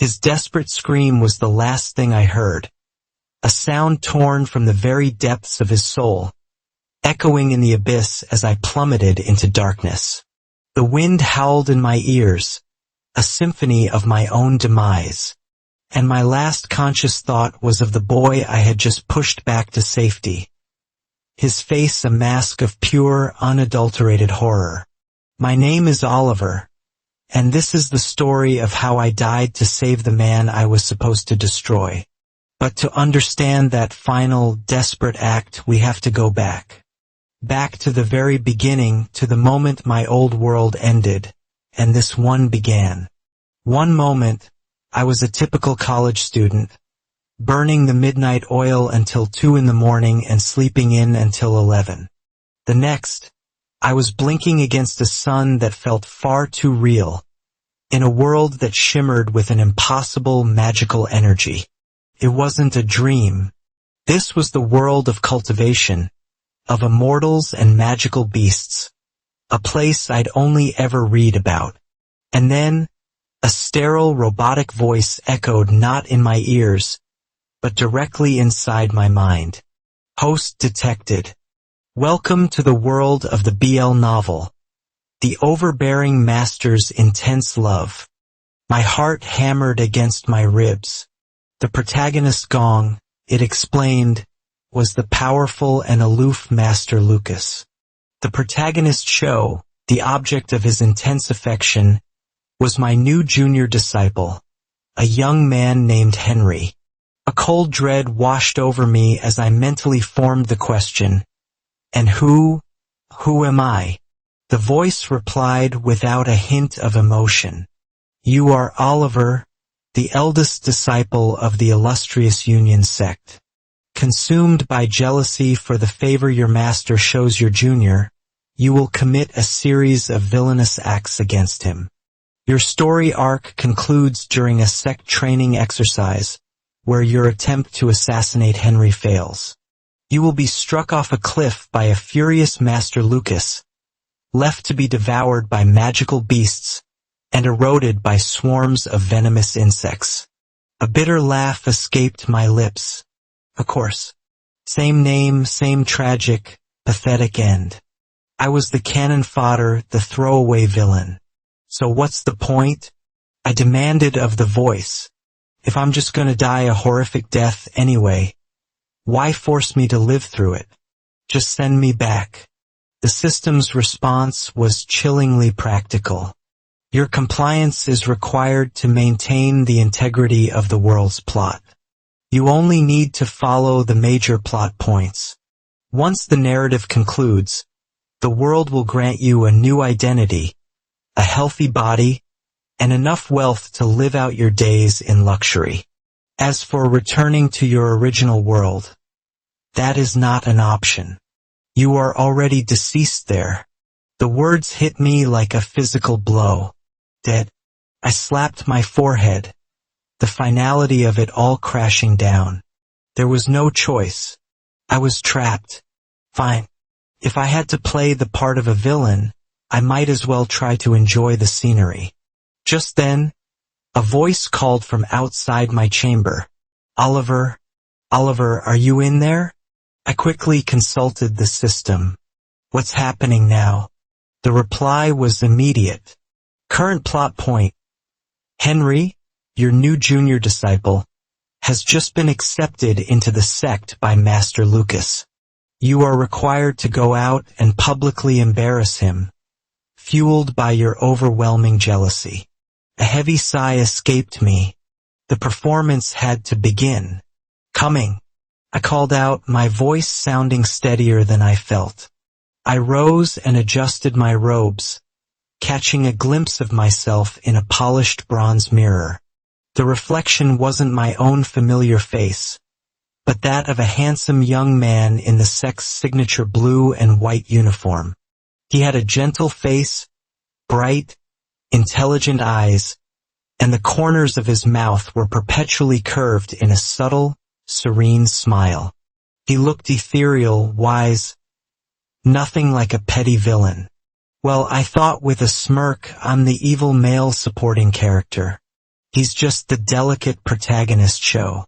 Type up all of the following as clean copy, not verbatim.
His desperate scream was the last thing I heard, a sound torn from the very depths of his soul, echoing in the abyss as I plummeted into darkness. The wind howled in my ears, a symphony of my own demise, and my last conscious thought was of the boy I had just pushed back to safety, his face a mask of pure, unadulterated horror. My name is Oliver, and this is the story of how I died to save the man I was supposed to destroy. But to understand that final, desperate act, we have to go back. Back to the very beginning, to the moment my old world ended, and this one began. One moment, I was a typical college student, burning the midnight oil until 2 in the morning and sleeping in until 11. The next, I was blinking against a sun that felt far too real, in a world that shimmered with an impossible, magical energy. It wasn't a dream. This was the world of cultivation, of immortals and magical beasts, a place I'd only ever read about. And then, a sterile, robotic voice echoed not in my ears, but directly inside my mind. Host detected. Welcome to the world of the BL novel, the overbearing master's intense love. My heart hammered against my ribs. The protagonist's gong, it explained, was the powerful and aloof Master Lucas. The protagonist's show, the object of his intense affection, was my new junior disciple, a young man named Henry. A cold dread washed over me as I mentally formed the question, and who am I? The voice replied without a hint of emotion. You are Oliver, the eldest disciple of the illustrious Union sect. Consumed by jealousy for the favor your master shows your junior, you will commit a series of villainous acts against him. Your story arc concludes during a sect training exercise, where your attempt to assassinate Henry fails. You will be struck off a cliff by a furious Master Lucas, left to be devoured by magical beasts, and eroded by swarms of venomous insects. A bitter laugh escaped my lips. Of course. Same name, same tragic, pathetic end. I was the cannon fodder, the throwaway villain. So what's the point? I demanded of the voice. If I'm just gonna die a horrific death anyway, why force me to live through it? Just send me back. The system's response was chillingly practical. Your compliance is required to maintain the integrity of the world's plot. You only need to follow the major plot points. Once the narrative concludes, the world will grant you a new identity, a healthy body, and enough wealth to live out your days in luxury. As for returning to your original world, that is not an option. You are already deceased there. The words hit me like a physical blow. Dead. I slapped my forehead, the finality of it all crashing down. There was no choice. I was trapped. Fine. If I had to play the part of a villain, I might as well try to enjoy the scenery. Just then, a voice called from outside my chamber. Oliver, are you in there? I quickly consulted the system. What's happening now? The reply was immediate. Current plot point. Henry, your new junior disciple, has just been accepted into the sect by Master Lucas. You are required to go out and publicly embarrass him, fueled by your overwhelming jealousy. A heavy sigh escaped me. The performance had to begin. Coming. I called out, my voice sounding steadier than I felt. I rose and adjusted my robes, catching a glimpse of myself in a polished bronze mirror. The reflection wasn't my own familiar face, but that of a handsome young man in the sect's signature blue and white uniform. He had a gentle face, bright, intelligent eyes, and the corners of his mouth were perpetually curved in a subtle, serene smile. He looked ethereal, wise, nothing like a petty villain. Well, I thought with a smirk, I'm the evil male supporting character. He's just the delicate protagonist show.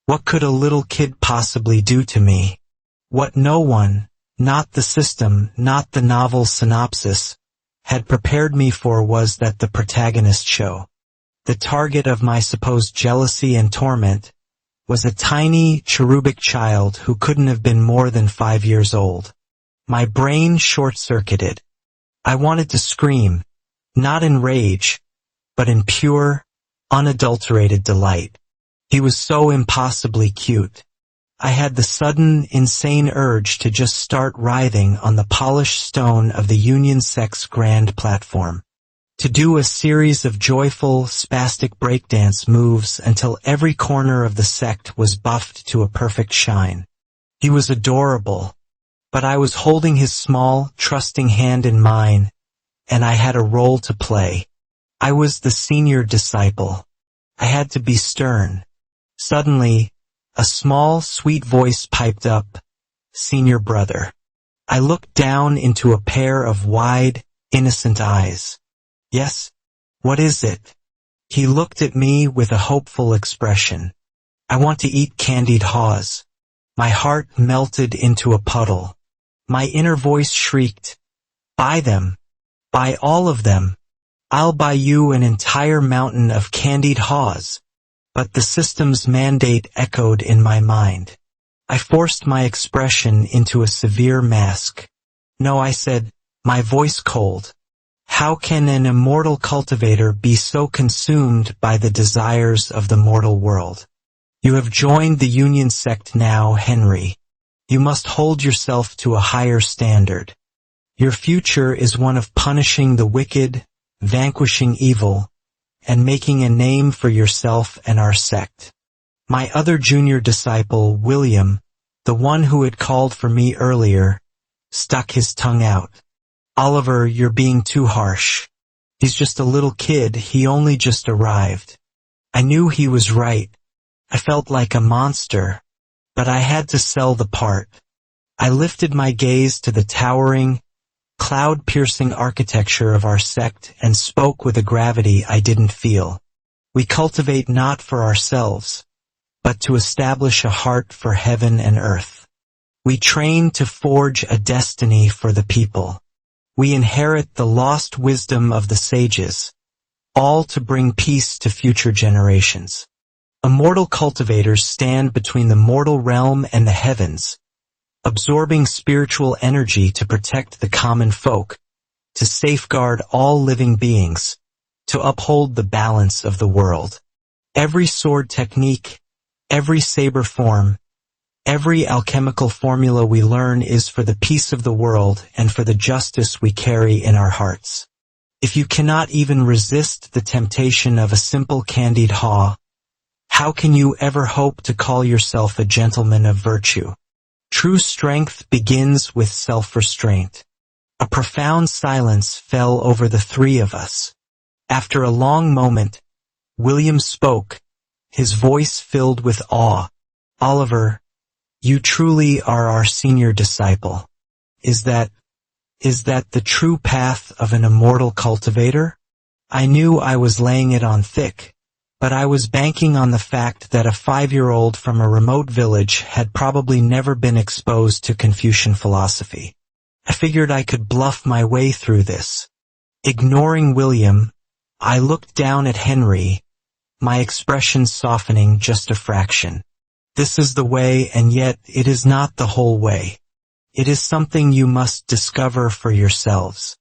What could a little kid possibly do to me? What no one, not the system, not the novel synopsis, had prepared me for was that the protagonist show, the target of my supposed jealousy and torment, was a tiny, cherubic child who couldn't have been more than 5 years old. My brain short-circuited. I wanted to scream, not in rage, but in pure, unadulterated delight. He was so impossibly cute. I had the sudden, insane urge to just start writhing on the polished stone of the Union Sect's grand platform. To do a series of joyful, spastic breakdance moves until every corner of the sect was buffed to a perfect shine. He was adorable, but I was holding his small, trusting hand in mine, and I had a role to play. I was the senior disciple. I had to be stern. Suddenly, a small, sweet voice piped up, "Senior brother." I looked down into a pair of wide, innocent eyes. "Yes? What is it?" He looked at me with a hopeful expression. "I want to eat candied haws." My heart melted into a puddle. My inner voice shrieked, "Buy them. Buy all of them. I'll buy you an entire mountain of candied haws." But the system's mandate echoed in my mind. I forced my expression into a severe mask. "No," I said, my voice cold. "How can an immortal cultivator be so consumed by the desires of the mortal world? You have joined the Union Sect now, Henry. You must hold yourself to a higher standard. Your future is one of punishing the wicked, vanquishing evil, and making a name for yourself and our sect." My other junior disciple, William, the one who had called for me earlier, stuck his tongue out. "Oliver, you're being too harsh. He's just a little kid, he only just arrived." I knew he was right. I felt like a monster, but I had to sell the part. I lifted my gaze to the towering, cloud-piercing architecture of our sect and spoke with a gravity I didn't feel. "We cultivate not for ourselves, but to establish a heart for heaven and earth. We train to forge a destiny for the people. We inherit the lost wisdom of the sages, all to bring peace to future generations. Immortal cultivators stand between the mortal realm and the heavens, absorbing spiritual energy to protect the common folk, to safeguard all living beings, to uphold the balance of the world. Every sword technique, every saber form, every alchemical formula we learn is for the peace of the world and for the justice we carry in our hearts. If you cannot even resist the temptation of a simple candied haw, how can you ever hope to call yourself a gentleman of virtue? True strength begins with self-restraint." A profound silence fell over the three of us. After a long moment, William spoke, his voice filled with awe. "Oliver, you truly are our senior disciple. Is that the true path of an immortal cultivator?" I knew I was laying it on thick, but I was banking on the fact that a 5-year-old from a remote village had probably never been exposed to Confucian philosophy. I figured I could bluff my way through this. Ignoring William, I looked down at Henry, my expression softening just a fraction. "This is the way, and yet it is not the whole way. It is something you must discover for yourselves.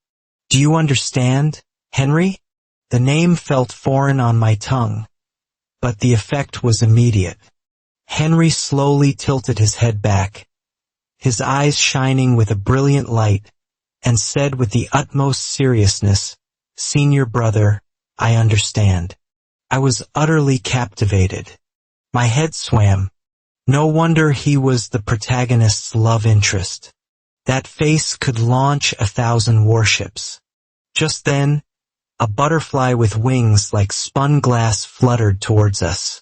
Do you understand, Henry?" The name felt foreign on my tongue, but the effect was immediate. Henry slowly tilted his head back, his eyes shining with a brilliant light, and said with the utmost seriousness, "Senior brother, I understand." I was utterly captivated. My head swam. No wonder he was the protagonist's love interest. That face could launch 1,000 warships. Just then, a butterfly with wings like spun glass fluttered towards us.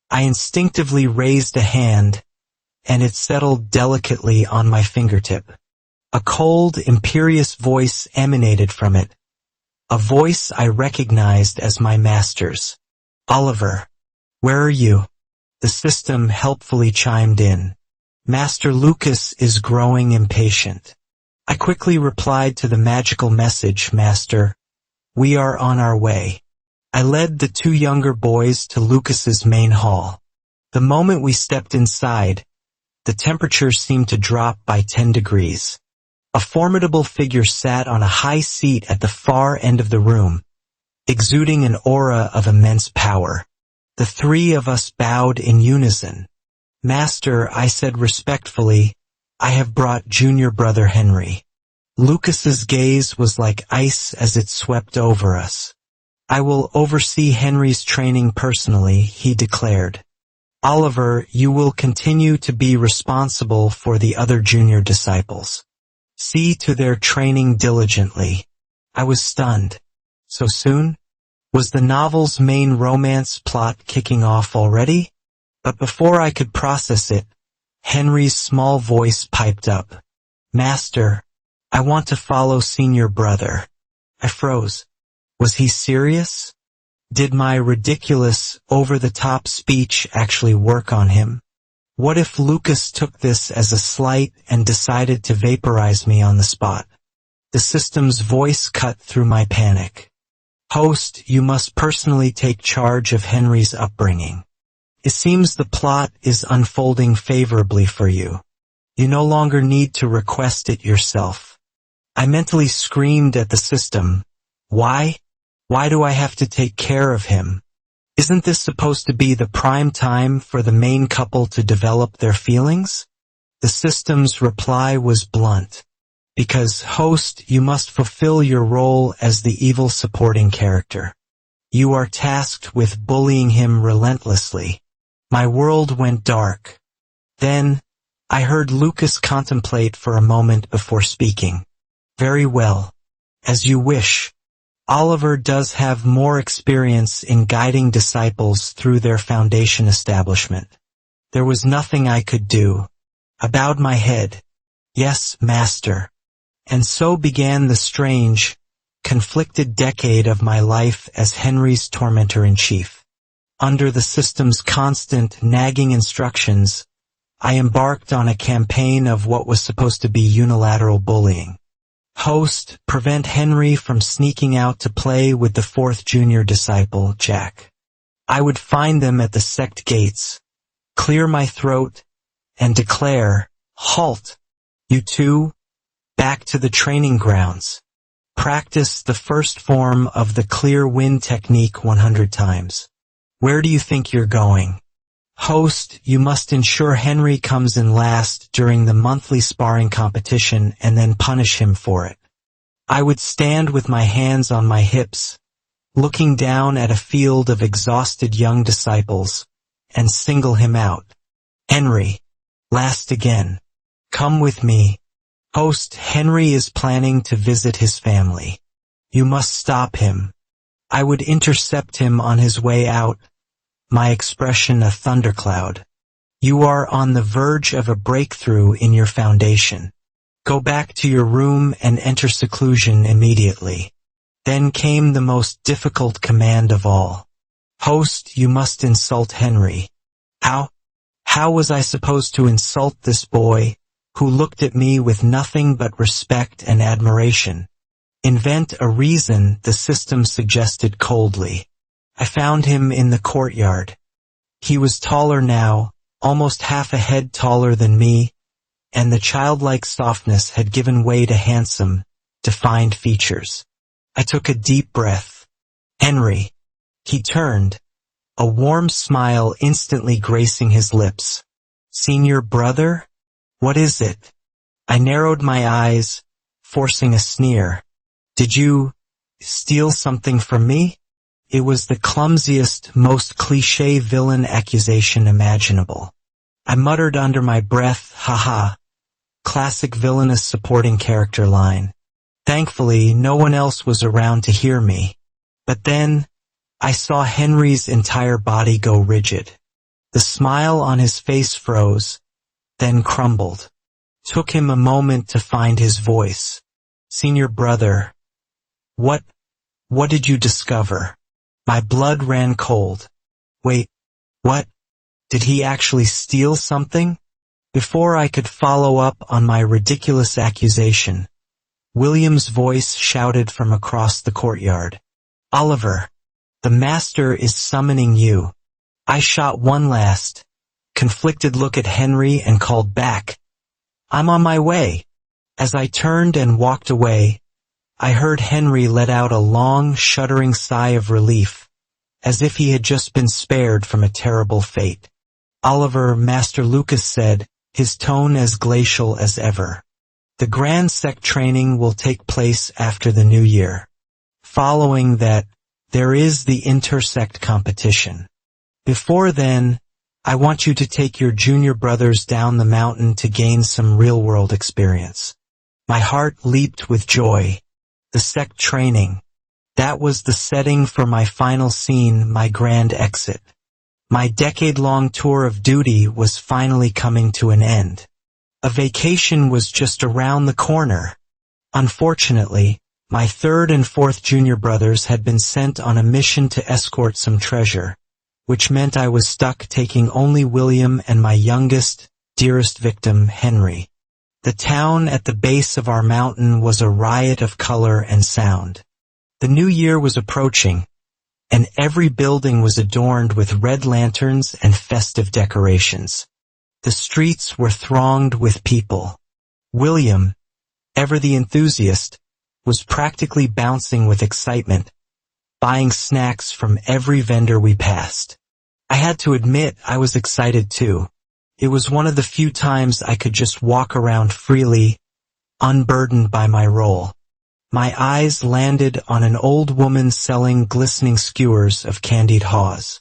I instinctively raised a hand, and it settled delicately on my fingertip. A cold, imperious voice emanated from it, a voice I recognized as my master's. Oliver, where are you? The system helpfully chimed in. Master Lucas is growing impatient. I quickly replied to the magical message, Master, we are on our way. I led the two younger boys to Lucas's main hall. The moment we stepped inside, the temperature seemed to drop by 10 degrees. A formidable figure sat on a high seat at the far end of the room, exuding an aura of immense power. The three of us bowed in unison. Master, I said respectfully, I have brought junior brother Henry. Lucas's gaze was like ice as it swept over us. I will oversee Henry's training personally, he declared. Oliver, you will continue to be responsible for the other junior disciples. See to their training diligently. I was stunned. So soon? Was the novel's main romance plot kicking off already? But before I could process it, Henry's small voice piped up. Master, I want to follow senior brother. I froze. Was he serious? Did my ridiculous, over-the-top speech actually work on him? What if Lucas took this as a slight and decided to vaporize me on the spot? The system's voice cut through my panic. Host, you must personally take charge of Henry's upbringing. It seems the plot is unfolding favorably for you. You no longer need to request it yourself. I mentally screamed at the system. Why? Why do I have to take care of him? Isn't this supposed to be the prime time for the main couple to develop their feelings? The system's reply was blunt. Because, host, you must fulfill your role as the evil supporting character. You are tasked with bullying him relentlessly. My world went dark. Then, I heard Lucas contemplate for a moment before speaking. Very well. As you wish. Oliver does have more experience in guiding disciples through their foundation establishment. There was nothing I could do. I bowed my head. Yes, Master. And so began the strange, conflicted decade of my life as Henry's tormentor-in-chief. Under the system's constant, nagging instructions, I embarked on a campaign of what was supposed to be unilateral bullying. Host, prevent Henry from sneaking out to play with the fourth junior disciple, Jack. I would find them at the sect gates, clear my throat, and declare, halt, you two, back to the training grounds. Practice the first form of the clear wind technique 100 times. Where do you think you're going? Host, you must ensure Henry comes in last during the monthly sparring competition and then punish him for it. I would stand with my hands on my hips, looking down at a field of exhausted young disciples, and single him out. Henry, last again. Come with me. Host, Henry is planning to visit his family. You must stop him. I would intercept him on his way out, my expression a thundercloud. You are on the verge of a breakthrough in your foundation. Go back to your room and enter seclusion immediately. Then came the most difficult command of all. Host, you must insult Henry. How? How was I supposed to insult this boy, who looked at me with nothing but respect and admiration? Invent a reason, the system suggested coldly. I found him in the courtyard. He was taller now, almost half a head taller than me, and the childlike softness had given way to handsome, defined features. I took a deep breath. Henry. He turned, a warm smile instantly gracing his lips. Senior brother? What is it? I narrowed my eyes, forcing a sneer. Did you steal something from me? It was the clumsiest, most cliché villain accusation imaginable. I muttered under my breath, haha, classic villainous supporting character line. Thankfully, no one else was around to hear me. But then, I saw Henry's entire body go rigid. The smile on his face froze, then crumbled. Took him a moment to find his voice. Senior brother, what did you discover? My blood ran cold. Wait, what? Did he actually steal something? Before I could follow up on my ridiculous accusation, William's voice shouted from across the courtyard. Oliver, the master is summoning you. I shot one last, conflicted look at Henry and called back, I'm on my way. As I turned and walked away, I heard Henry let out a long, shuddering sigh of relief, as if he had just been spared from a terrible fate. Oliver, Master Lucas said, his tone as glacial as ever. The Grand Sect training will take place after the new year. Following that, there is the intersect competition. Before then, I want you to take your junior brothers down the mountain to gain some real-world experience. My heart leaped with joy. The sect training. That was the setting for my final scene, my grand exit. My decade-long tour of duty was finally coming to an end. A vacation was just around the corner. Unfortunately, my third and fourth junior brothers had been sent on a mission to escort some treasure, which meant I was stuck taking only William and my youngest, dearest victim, Henry. The town at the base of our mountain was a riot of color and sound. The new year was approaching, and every building was adorned with red lanterns and festive decorations. The streets were thronged with people. William, ever the enthusiast, was practically bouncing with excitement, buying snacks from every vendor we passed. I had to admit I was excited too. It was one of the few times I could just walk around freely, unburdened by my role. My eyes landed on an old woman selling glistening skewers of candied haws.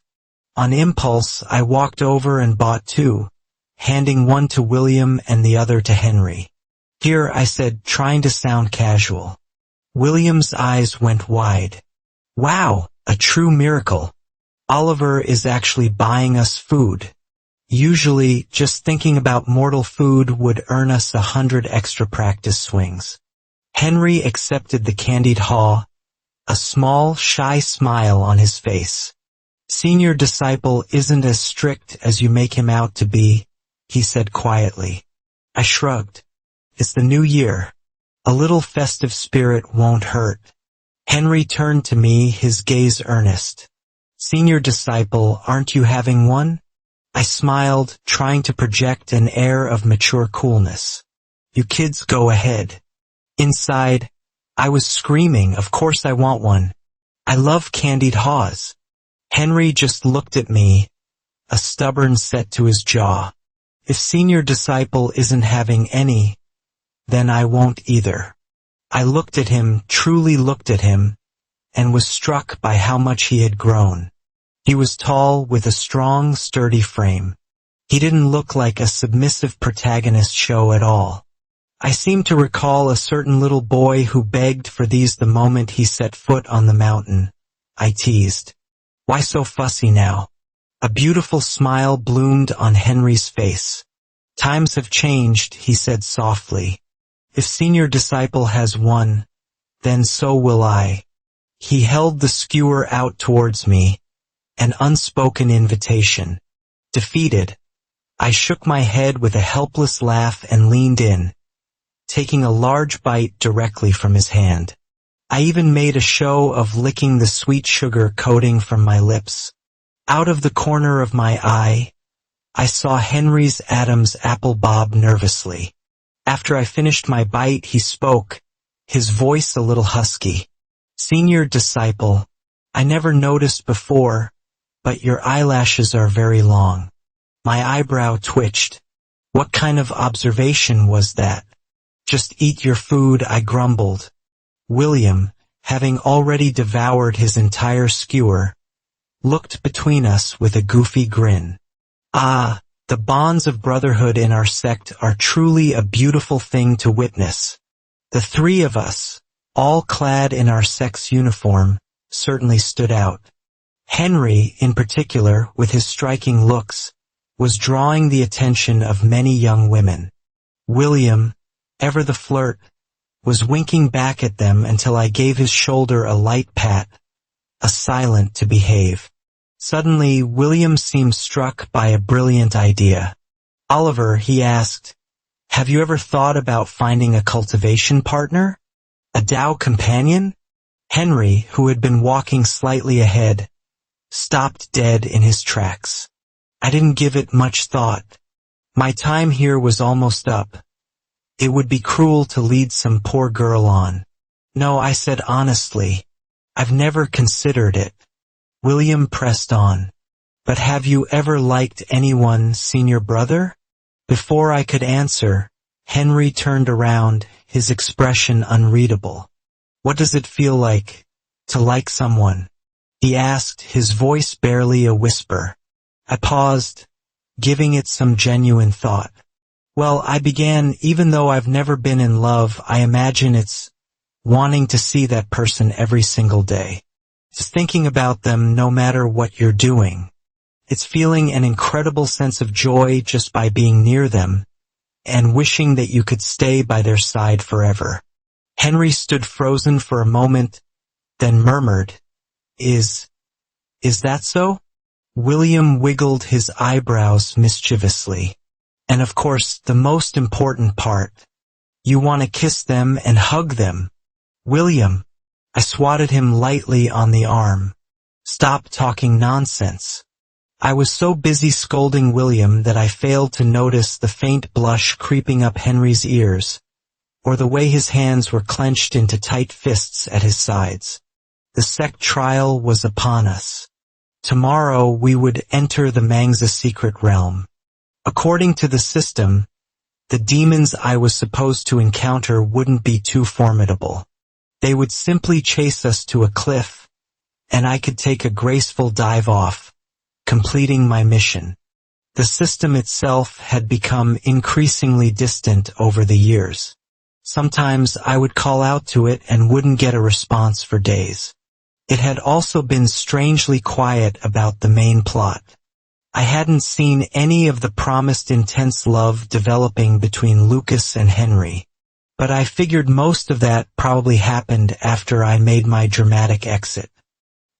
On impulse, I walked over and bought two, handing one to William and the other to Henry. Here, I said, trying to sound casual. William's eyes went wide. Wow, a true miracle. Oliver is actually buying us food. Usually, just thinking about mortal food would earn us 100 extra practice swings. Henry accepted the candied haw, a small, shy smile on his face. Senior disciple isn't as strict as you make him out to be, he said quietly. I shrugged. It's the new year. A little festive spirit won't hurt. Henry turned to me, his gaze earnest. Senior disciple, aren't you having one? I smiled, trying to project an air of mature coolness. You kids go ahead. Inside, I was screaming, of course I want one. I love candied haws. Henry just looked at me, a stubborn set to his jaw. If senior disciple isn't having any, then I won't either. I looked at him, truly looked at him, and was struck by how much he had grown. He was tall, with a strong, sturdy frame. He didn't look like a submissive protagonist show at all. I seemed to recall a certain little boy who begged for these the moment he set foot on the mountain. I teased. Why so fussy now? A beautiful smile bloomed on Henry's face. Times have changed, he said softly. If senior disciple has one, then so will I. He held the skewer out towards me, an unspoken invitation. Defeated, I shook my head with a helpless laugh and leaned in, taking a large bite directly from his hand. I even made a show of licking the sweet sugar coating from my lips. Out of the corner of my eye, I saw Henry's Adam's apple bob nervously. After I finished my bite, he spoke, his voice a little husky. Senior disciple, I never noticed before, but your eyelashes are very long. My eyebrow twitched. What kind of observation was that? Just eat your food, I grumbled. William, having already devoured his entire skewer, looked between us with a goofy grin. Ah, the bonds of brotherhood in our sect are truly a beautiful thing to witness. The three of us, all clad in our sect's uniform, certainly stood out. Henry, in particular, with his striking looks, was drawing the attention of many young women. William, ever the flirt, was winking back at them until I gave his shoulder a light pat, a silent to behave. Suddenly, William seemed struck by a brilliant idea. "Oliver," he asked, "have you ever thought about finding a cultivation partner? A Tao companion?" Henry, who had been walking slightly ahead, stopped dead in his tracks. I didn't give it much thought. My time here was almost up. It would be cruel to lead some poor girl on. "No," I said honestly. "I've never considered it." William pressed on. "But have you ever liked anyone, senior brother?" Before I could answer, Henry turned around, his expression unreadable. "What does it feel like, to like someone?" he asked, his voice barely a whisper. I paused, giving it some genuine thought. "Well," I began, "even though I've never been in love, I imagine it's wanting to see that person every single day. It's thinking about them no matter what you're doing. It's feeling an incredible sense of joy just by being near them, and wishing that you could stay by their side forever." Henry stood frozen for a moment, then murmured, Is that so?" William wiggled his eyebrows mischievously. "And of course, the most important part. You want to kiss them and hug them." "William," I swatted him lightly on the arm. "Stop talking nonsense." I was so busy scolding William that I failed to notice the faint blush creeping up Henry's ears, or the way his hands were clenched into tight fists at his sides. The sect trial was upon us. Tomorrow we would enter the Mangsa secret realm. According to the system, the demons I was supposed to encounter wouldn't be too formidable. They would simply chase us to a cliff, and I could take a graceful dive off, completing my mission. The system itself had become increasingly distant over the years. Sometimes I would call out to it and wouldn't get a response for days. It had also been strangely quiet about the main plot. I hadn't seen any of the promised intense love developing between Lucas and Henry, but I figured most of that probably happened after I made my dramatic exit.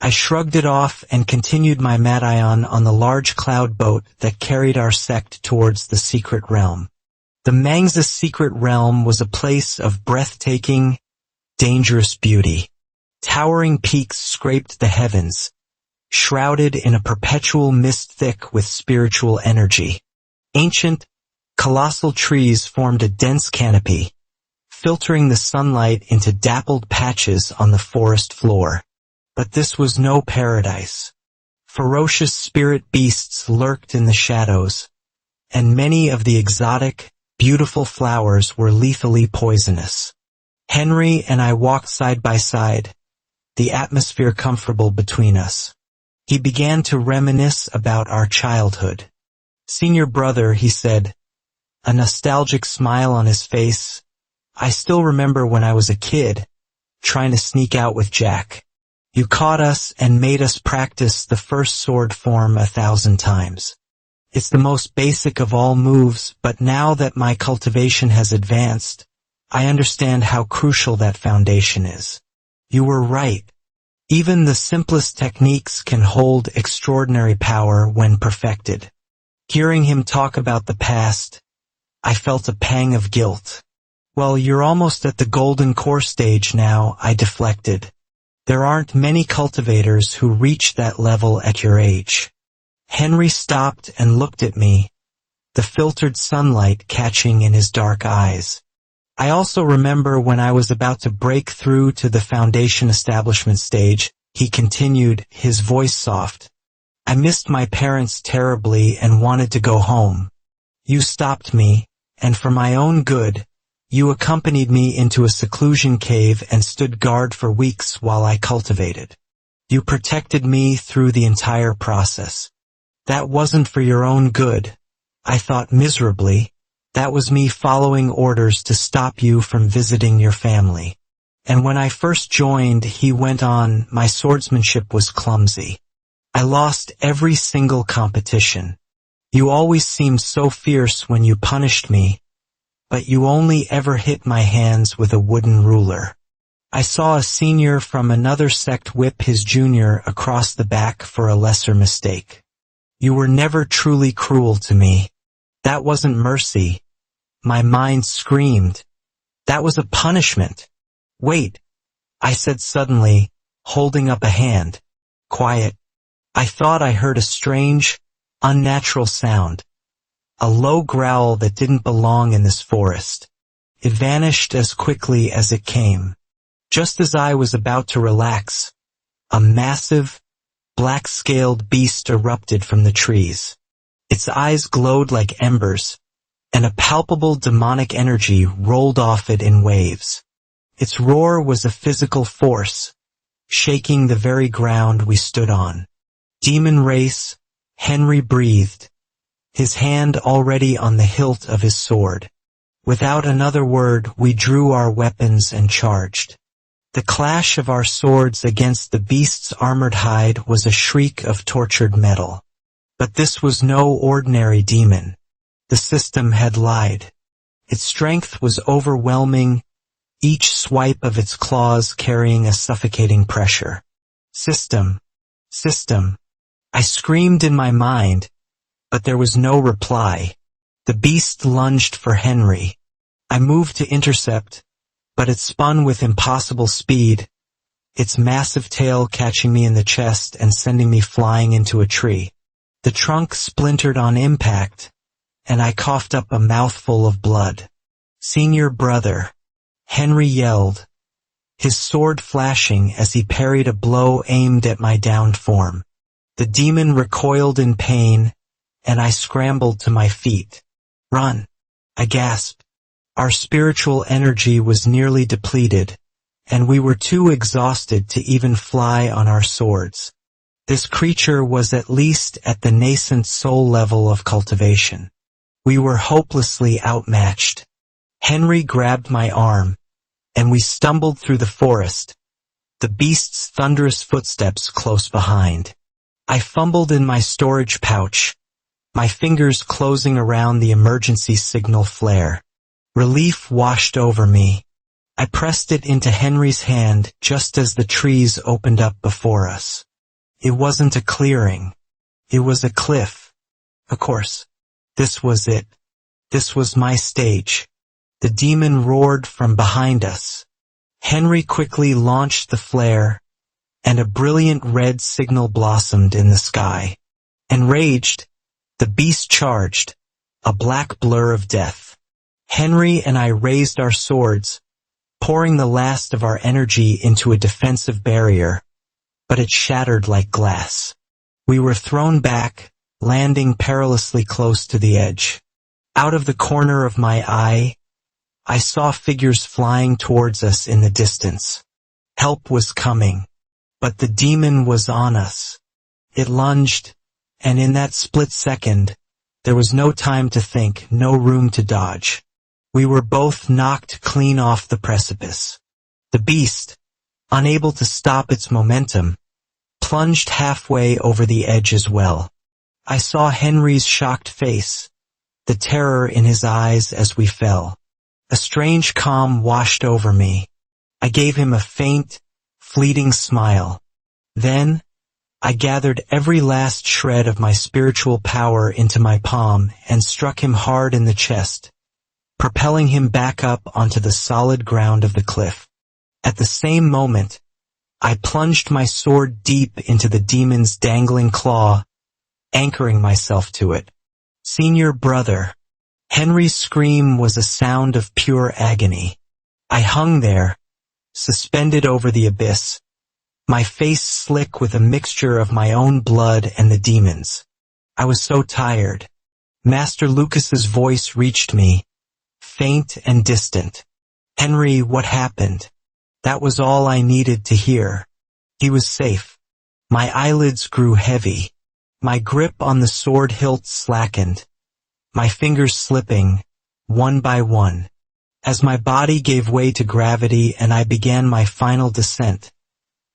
I shrugged it off and continued my Madion on the large cloud boat that carried our sect towards the secret realm. The Mangsa secret realm was a place of breathtaking, dangerous beauty. Towering peaks scraped the heavens, shrouded in a perpetual mist thick with spiritual energy. Ancient, colossal trees formed a dense canopy, filtering the sunlight into dappled patches on the forest floor. But this was no paradise. Ferocious spirit beasts lurked in the shadows, and many of the exotic, beautiful flowers were lethally poisonous. Henry and I walked side by side, the atmosphere comfortable between us. He began to reminisce about our childhood. "Senior brother," he said, a nostalgic smile on his face, "I still remember when I was a kid, trying to sneak out with Jack. You caught us and made us practice the first sword form 1,000 times. It's the most basic of all moves, but now that my cultivation has advanced, I understand how crucial that foundation is. You were right. Even the simplest techniques can hold extraordinary power when perfected." Hearing him talk about the past, I felt a pang of guilt. "Well, you're almost at the golden core stage now," I deflected. "There aren't many cultivators who reach that level at your age." Henry stopped and looked at me, the filtered sunlight catching in his dark eyes. I also remember when I was about to break through to the foundation establishment stage, he continued, his voice soft. "I missed my parents terribly and wanted to go home. You stopped me, and for my own good, you accompanied me into a seclusion cave and stood guard for weeks while I cultivated. You protected me through the entire process. That wasn't for your own good," I thought miserably. "That was me following orders to stop you from visiting your family. And when I first joined," he went on, "my swordsmanship was clumsy. I lost every single competition. You always seemed so fierce when you punished me, but you only ever hit my hands with a wooden ruler. I saw a senior from another sect whip his junior across the back for a lesser mistake. You were never truly cruel to me. That wasn't mercy. My mind screamed. That was a punishment. Wait, I said suddenly, holding up a hand. Quiet. I thought I heard a strange, unnatural sound. A low growl that didn't belong in this forest. It vanished as quickly as it came. Just as I was about to relax, a massive, black-scaled beast erupted from the trees. Its eyes glowed like embers, and a palpable demonic energy rolled off it in waves. Its roar was a physical force, shaking the very ground we stood on. Demon race, Henry breathed, his hand already on the hilt of his sword. Without another word, we drew our weapons and charged. The clash of our swords against the beast's armored hide was a shriek of tortured metal. But this was no ordinary demon. The system had lied. Its strength was overwhelming, each swipe of its claws carrying a suffocating pressure. System. System. I screamed in my mind, but there was no reply. The beast lunged for Henry. I moved to intercept, but it spun with impossible speed, its massive tail catching me in the chest and sending me flying into a tree. The trunk splintered on impact, and I coughed up a mouthful of blood. Senior brother, Henry yelled, his sword flashing as he parried a blow aimed at my downed form. The demon recoiled in pain, and I scrambled to my feet. Run! I gasped. Our spiritual energy was nearly depleted, and we were too exhausted to even fly on our swords. This creature was at least at the nascent soul level of cultivation. We were hopelessly outmatched. Henry grabbed my arm, and we stumbled through the forest, the beast's thunderous footsteps close behind. I fumbled in my storage pouch, my fingers closing around the emergency signal flare. Relief washed over me. I pressed it into Henry's hand just as the trees opened up before us. It wasn't a clearing. It was a cliff. Of course, this was it. This was my stage. The demon roared from behind us. Henry quickly launched the flare, and a brilliant red signal blossomed in the sky. Enraged, the beast charged, a black blur of death. Henry and I raised our swords, pouring the last of our energy into a defensive barrier, but it shattered like glass. We were thrown back, landing perilously close to the edge. Out of the corner of my eye, I saw figures flying towards us in the distance. Help was coming, but the demon was on us. It lunged, and in that split second, there was no time to think, no room to dodge. We were both knocked clean off the precipice. The beast, unable to stop its momentum, plunged halfway over the edge as well. I saw Henry's shocked face, the terror in his eyes as we fell. A strange calm washed over me. I gave him a faint, fleeting smile. Then, I gathered every last shred of my spiritual power into my palm and struck him hard in the chest, propelling him back up onto the solid ground of the cliff. At the same moment, I plunged my sword deep into the demon's dangling claw, anchoring myself to it. Senior brother. Henry's scream was a sound of pure agony. I hung there, suspended over the abyss, my face slick with a mixture of my own blood and the demon's. I was so tired. Master Lucas's voice reached me, faint and distant. Henry, what happened? That was all I needed to hear. He was safe. My eyelids grew heavy. My grip on the sword hilt slackened, my fingers slipping, one by one. As my body gave way to gravity and I began my final descent,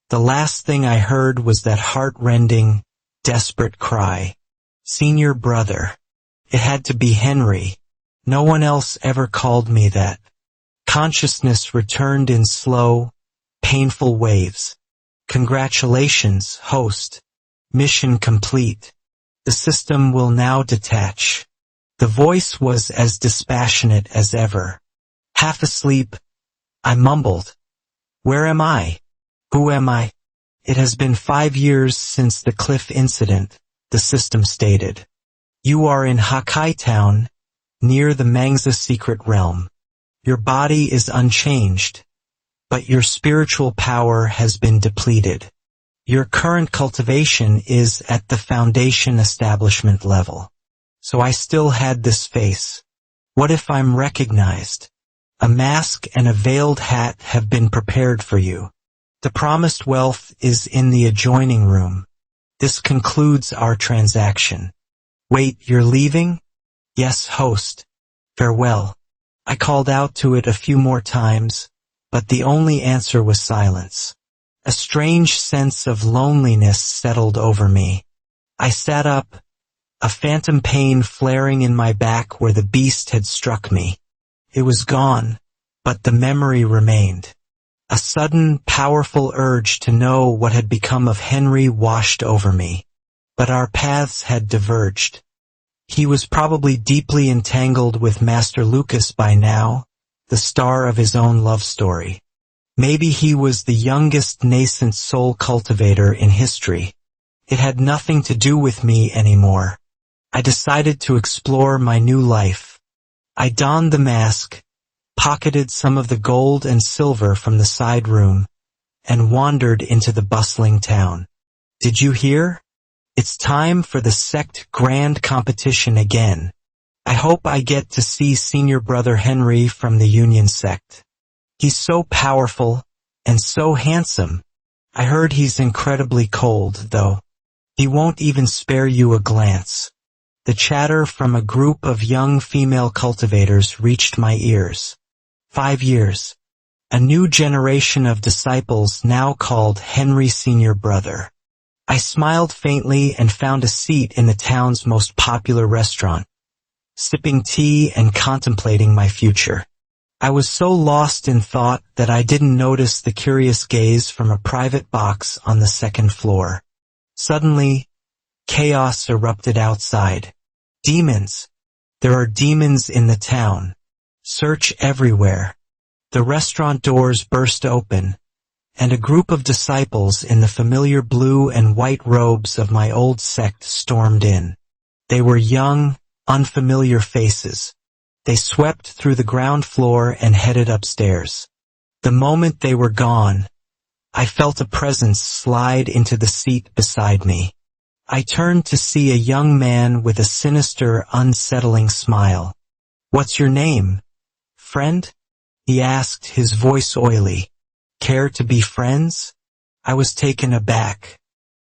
the last thing I heard was that heart-rending, desperate cry. Senior brother. It had to be Henry. No one else ever called me that. Consciousness returned in slow, painful waves. Congratulations, host. Mission complete. The system will now detach. The voice was as dispassionate as ever. Half asleep, I mumbled. Where am I? Who am I? It has been 5 years since the cliff incident, the system stated. You are in Hakai Town, near the Mangsa secret realm. Your body is unchanged, but your spiritual power has been depleted. Your current cultivation is at the foundation establishment level. So I still had this face. What if I'm recognized? A mask and a veiled hat have been prepared for you. The promised wealth is in the adjoining room. This concludes our transaction. Wait, you're leaving? Yes, host. Farewell. I called out to it a few more times, but the only answer was silence. A strange sense of loneliness settled over me. I sat up, a phantom pain flaring in my back where the beast had struck me. It was gone, but the memory remained. A sudden, powerful urge to know what had become of Henry washed over me. But our paths had diverged. He was probably deeply entangled with Master Lucas by now, the star of his own love story. Maybe he was the youngest nascent soul cultivator in history. It had nothing to do with me anymore. I decided to explore my new life. I donned the mask, pocketed some of the gold and silver from the side room, and wandered into the bustling town. Did you hear? It's time for the sect grand competition again. I hope I get to see senior brother Henry from the Union sect. He's so powerful and so handsome. I heard he's incredibly cold, though. He won't even spare you a glance. The chatter from a group of young female cultivators reached my ears. 5 years. A new generation of disciples now called Henry Senior Brother. I smiled faintly and found a seat in the town's most popular restaurant, sipping tea and contemplating my future. I was so lost in thought that I didn't notice the curious gaze from a private box on the second floor. Suddenly, chaos erupted outside. Demons. There are demons in the town. Search everywhere. The restaurant doors burst open, and a group of disciples in the familiar blue and white robes of my old sect stormed in. They were young, unfamiliar faces. They swept through the ground floor and headed upstairs. The moment they were gone, I felt a presence slide into the seat beside me. I turned to see a young man with a sinister, unsettling smile. "What's your name, friend?" he asked, his voice oily. "Care to be friends?" I was taken aback.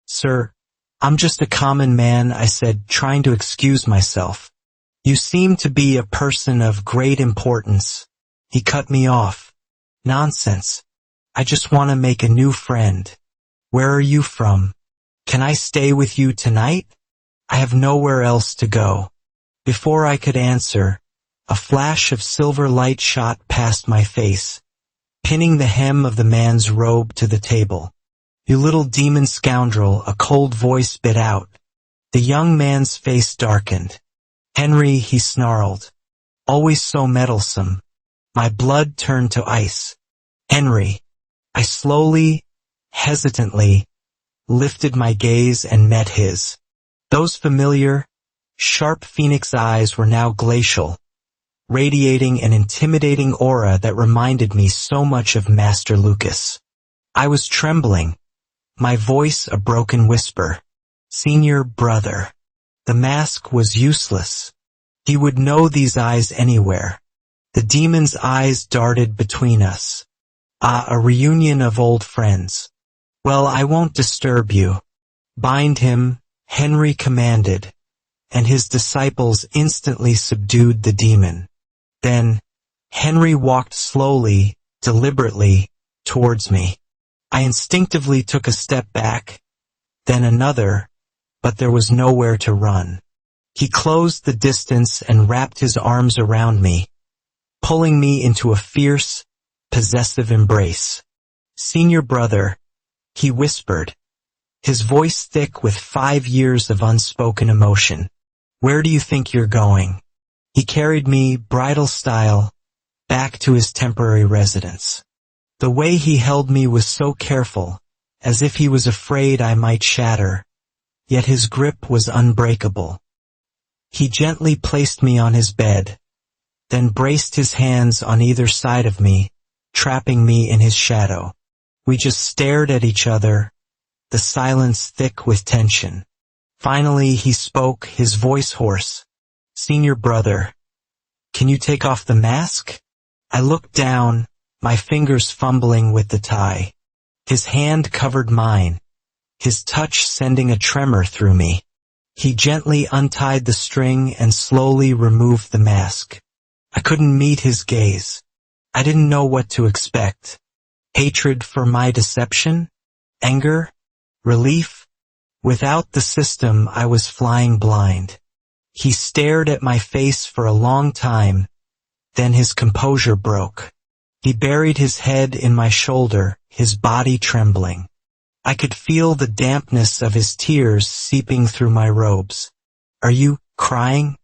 "Sir, I'm just a common man," I said, trying to excuse myself. "You seem to be a person of great importance." He cut me off. "Nonsense. I just want to make a new friend. Where are you from? Can I stay with you tonight? I have nowhere else to go." Before I could answer, a flash of silver light shot past my face, pinning the hem of the man's robe to the table. "You little demon scoundrel," a cold voice bit out. The young man's face darkened. "Henry," he snarled. "Always so meddlesome." My blood turned to ice. "Henry." I slowly, hesitantly, lifted my gaze and met his. Those familiar, sharp phoenix eyes were now glacial, radiating an intimidating aura that reminded me so much of Master Lucas. I was trembling, my voice a broken whisper. "Senior brother." The mask was useless. He would know these eyes anywhere. The demon's eyes darted between us. A reunion of old friends. "Well, I won't disturb you." "Bind him," Henry commanded, and his disciples instantly subdued the demon. Then, Henry walked slowly, deliberately, towards me. I instinctively took a step back, then another, but there was nowhere to run. He closed the distance and wrapped his arms around me, pulling me into a fierce, possessive embrace. Senior brother, he whispered, his voice thick with 5 years of unspoken emotion. Where do you think you're going? He carried me, bridal style, back to his temporary residence. The way he held me was so careful, as if he was afraid I might shatter, yet his grip was unbreakable. He gently placed me on his bed, then braced his hands on either side of me, trapping me in his shadow. We just stared at each other, the silence thick with tension. Finally he spoke, his voice hoarse. Senior brother, can you take off the mask? I looked down, my fingers fumbling with the tie. His hand covered mine, his touch sending a tremor through me. He gently untied the string and slowly removed the mask. I couldn't meet his gaze. I didn't know what to expect. Hatred for my deception? Anger? Relief? Without the system, I was flying blind. He stared at my face for a long time, then his composure broke. He buried his head in my shoulder, his body trembling. I could feel the dampness of his tears seeping through my robes. Are you crying?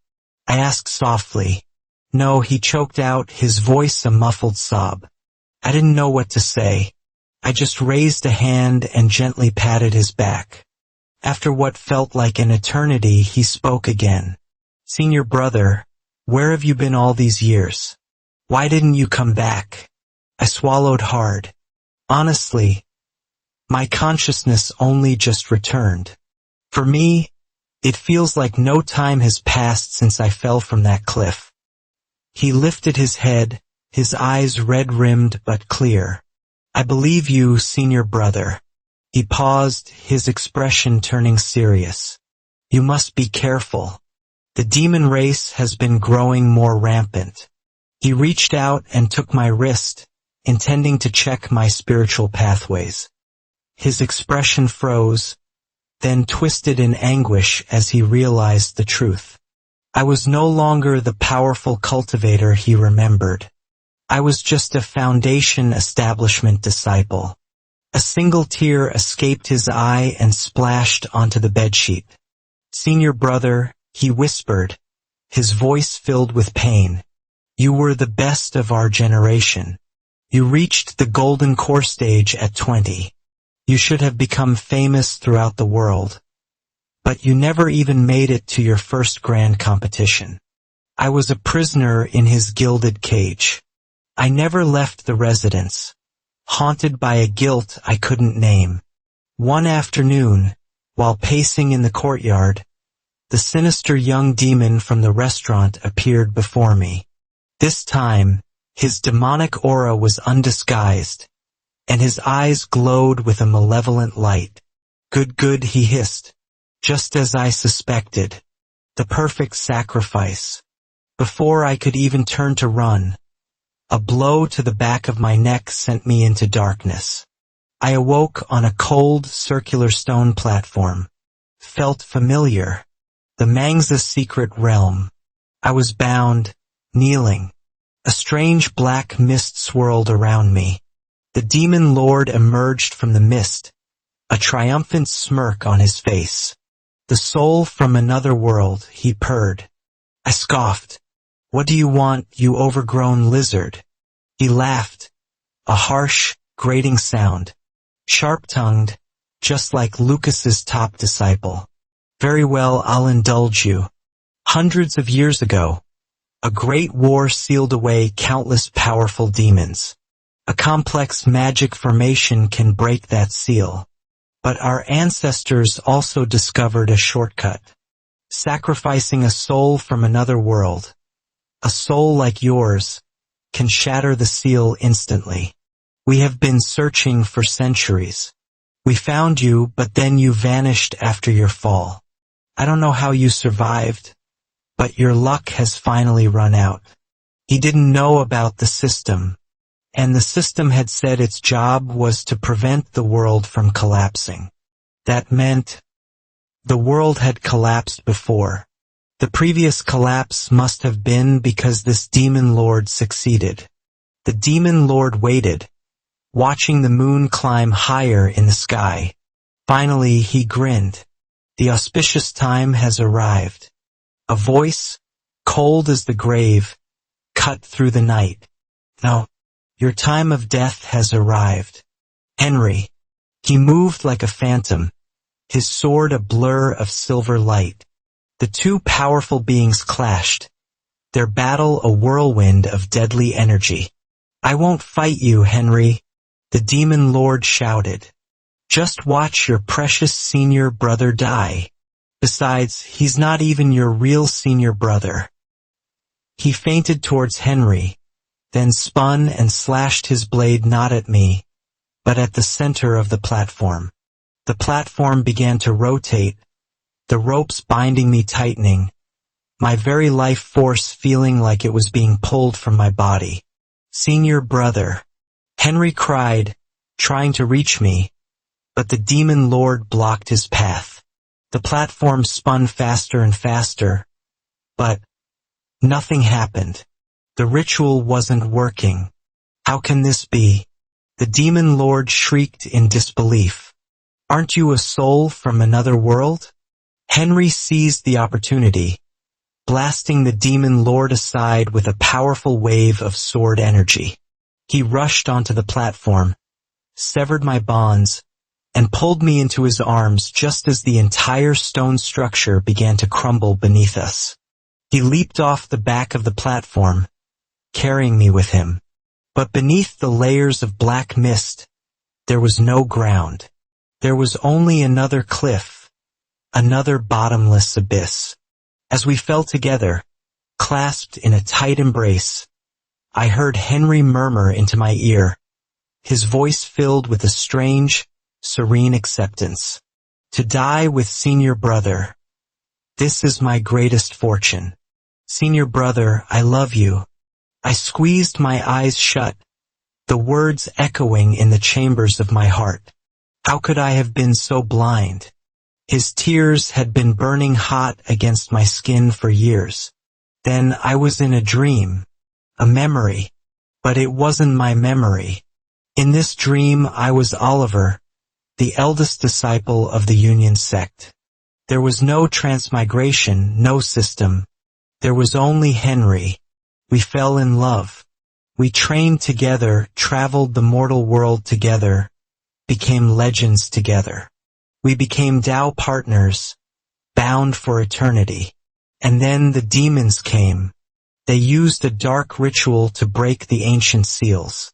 I asked softly. No, he choked out, his voice a muffled sob. I didn't know what to say. I just raised a hand and gently patted his back. After what felt like an eternity, he spoke again. Senior brother, where have you been all these years? Why didn't you come back? I swallowed hard. Honestly, my consciousness only just returned. For me, it feels like no time has passed since I fell from that cliff. He lifted his head, his eyes red-rimmed but clear. I believe you, senior brother. He paused, his expression turning serious. You must be careful. The demon race has been growing more rampant. He reached out and took my wrist, intending to check my spiritual pathways. His expression froze, then twisted in anguish as he realized the truth. I was no longer the powerful cultivator he remembered. I was just a foundation establishment disciple. A single tear escaped his eye and splashed onto the bedsheet. Senior brother, he whispered, his voice filled with pain. You were the best of our generation. You reached the golden core stage at 20. You should have become famous throughout the world. But you never even made it to your first grand competition. I was a prisoner in his gilded cage. I never left the residence, haunted by a guilt I couldn't name. One afternoon, while pacing in the courtyard, the sinister young demon from the restaurant appeared before me. This time, his demonic aura was undisguised, and his eyes glowed with a malevolent light. Good, he hissed. Just as I suspected. The perfect sacrifice. Before I could even turn to run, a blow to the back of my neck sent me into darkness. I awoke on a cold, circular stone platform. Felt familiar. The Mangsa's secret realm. I was bound, kneeling. A strange black mist swirled around me. The demon lord emerged from the mist, a triumphant smirk on his face. The soul from another world, he purred. I scoffed. What do you want, you overgrown lizard? He laughed, a harsh, grating sound, sharp-tongued, just like Lucas's top disciple. Very well, I'll indulge you. Hundreds of years ago, a great war sealed away countless powerful demons. A complex magic formation can break that seal. But our ancestors also discovered a shortcut. Sacrificing a soul from another world. A soul like yours can shatter the seal instantly. We have been searching for centuries. We found you, but then you vanished after your fall. I don't know how you survived, but your luck has finally run out. He didn't know about the system, and the system had said its job was to prevent the world from collapsing. That meant the world had collapsed before. The previous collapse must have been because this demon lord succeeded. The demon lord waited, watching the moon climb higher in the sky. Finally, he grinned. The auspicious time has arrived. A voice, cold as the grave, cut through the night. Now, your time of death has arrived. Henry. He moved like a phantom, his sword a blur of silver light. The two powerful beings clashed, their battle a whirlwind of deadly energy. I won't fight you, Henry, the demon lord shouted. Just watch your precious senior brother die. Besides, he's not even your real senior brother. He feinted towards Henry, then spun and slashed his blade not at me, but at the center of the platform. The platform began to rotate, the ropes binding me tightening, my very life force feeling like it was being pulled from my body. Senior brother. Henry cried, trying to reach me, but the demon lord blocked his path. The platform spun faster and faster, but nothing happened. The ritual wasn't working. How can this be? The demon lord shrieked in disbelief. Aren't you a soul from another world? Henry seized the opportunity, blasting the demon lord aside with a powerful wave of sword energy. He rushed onto the platform, severed my bonds, and pulled me into his arms just as the entire stone structure began to crumble beneath us. He leaped off the back of the platform, carrying me with him. But beneath the layers of black mist, there was no ground. There was only another cliff, another bottomless abyss. As we fell together, clasped in a tight embrace, I heard Henry murmur into my ear, his voice filled with a strange, serene acceptance. To die with senior brother. This is my greatest fortune. Senior brother, I love you. I squeezed my eyes shut, the words echoing in the chambers of my heart. How could I have been so blind? His tears had been burning hot against my skin for years. Then I was in a dream, a memory, but it wasn't my memory. In this dream I was Oliver, the eldest disciple of the Union sect. There was no transmigration, no system. There was only Henry. We fell in love. We trained together, traveled the mortal world together, became legends together. We became Tao partners, bound for eternity. And then the demons came. They used a dark ritual to break the ancient seals.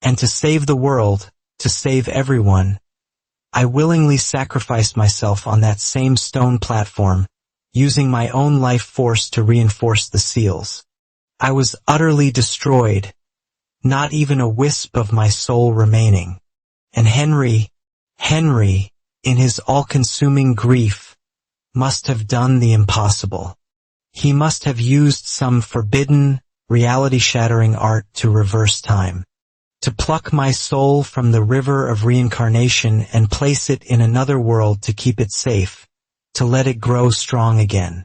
And to save the world, to save everyone, I willingly sacrificed myself on that same stone platform, using my own life force to reinforce the seals. I was utterly destroyed, not even a wisp of my soul remaining. And Henry, in his all-consuming grief, must have done the impossible. He must have used some forbidden, reality-shattering art to reverse time, to pluck my soul from the river of reincarnation and place it in another world to keep it safe, to let it grow strong again.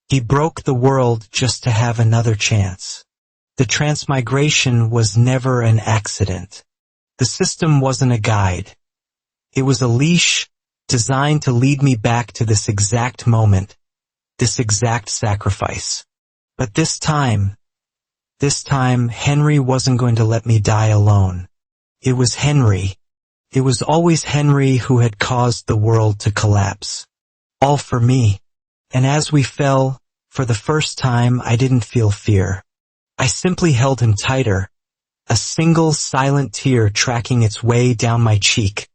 He broke the world just to have another chance. The transmigration was never an accident. The system wasn't a guide. It was a leash designed to lead me back to this exact moment, this exact sacrifice. But this time, Henry wasn't going to let me die alone. It was Henry. It was always Henry who had caused the world to collapse. All for me. And as we fell, for the first time I didn't feel fear. I simply held him tighter, a single silent tear tracking its way down my cheek,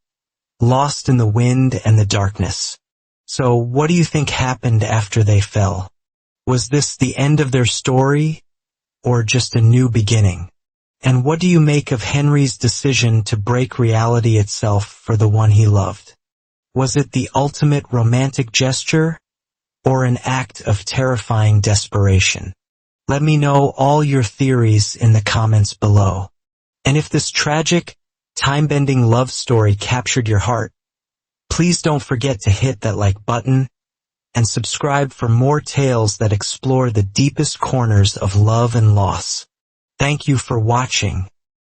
lost in the wind and the darkness. So what do you think happened after they fell? Was this the end of their story, or just a new beginning? And what do you make of Henry's decision to break reality itself for the one he loved? Was it the ultimate romantic gesture, or an act of terrifying desperation? Let me know all your theories in the comments below. And if this tragic, time-bending love story captured your heart, please don't forget to hit that like button and subscribe for more tales that explore the deepest corners of love and loss. Thank you for watching.